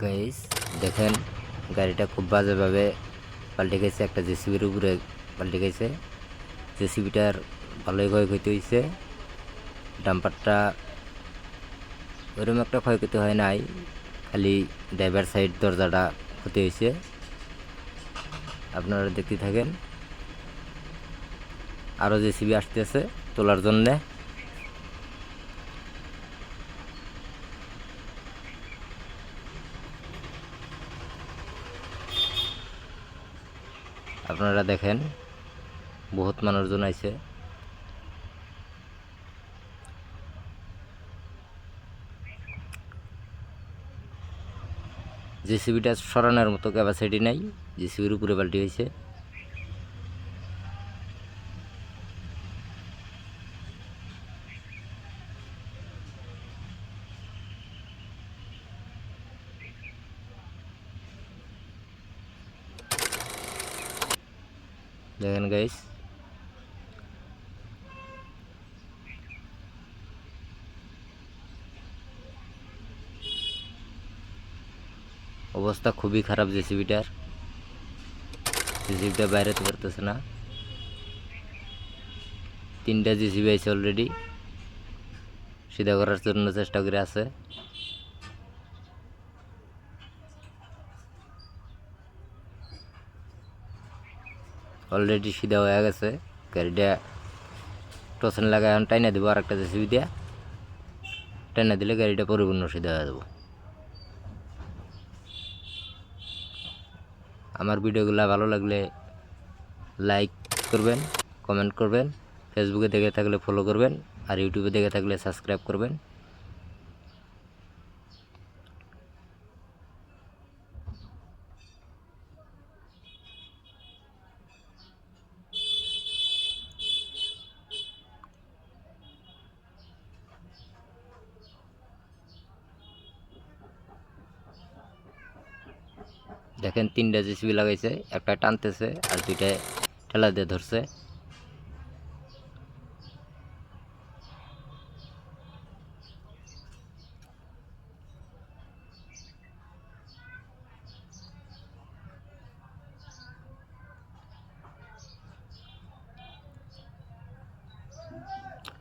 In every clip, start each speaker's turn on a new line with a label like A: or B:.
A: Guys দেখেন গাড়িটা খুব বাজেভাবে পাল্টে গেছে, একটা জেসিবির উপরে পাল্টে গেছে। জেসিবিটার ভালোই ক্ষয়ক্ষতি হয়েছে। ডাম্পারটা ওইরকম একটা ক্ষয়ক্ষতি হয় নাই, খালি ড্রাইভার সাইড দরজাটা ক্ষতি হয়েছে। আপনারা দেখতে থাকেন, আরও জেসিবি আসতেছে তোলার জন্যে। আপনারা দেখেন বহুত মানুষজন আইছে। জেসিবিটা সরানোর মতো ক্যাপাসিটি নাই, জেসিবির উপরে পাল্টি হয়েছে। দেখেন গাইস, অবস্থা খুবই খারাপ জেসিবিটার। জেসিবিটা বাইরেতে পারতেছে না। 3টা জেসিবি আছে অলরেডি, সিধা করার জন্য চেষ্টা করে আছে। অলরেডি সিধা হয়ে গেছে গাড়িটা। টসেন লাগায় এখন টাইনা দেবো, আর একটা জেসিবি দিয়ে টাইনা দিলে গাড়িটা পরিপূর্ণ সিধা হয়ে যাবো। আমার ভিডিওগুলো ভালো লাগলে লাইক করবেন, কমেন্ট করবেন, ফেসবুকে দেখে থাকলে ফলো করবেন, আর ইউটিউবে দেখে থাকলে সাবস্ক্রাইব করবেন। দেখেন 3টা জেসিবি লাগাইছে, একটা টানতেছে আর 2টা ঠেলা দিয়ে ধরছে।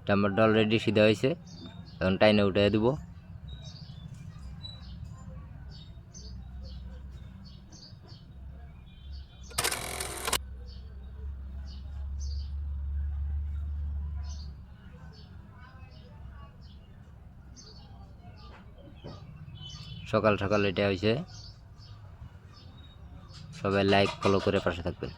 A: ডাম্পারটা অলরেডি সিধা হয়েছে, এখন টাইনে উঠে দিব। সকাল সকাল এটা হয়েছে। সবাই লাইক ফলো করে পাশে থাকবেন।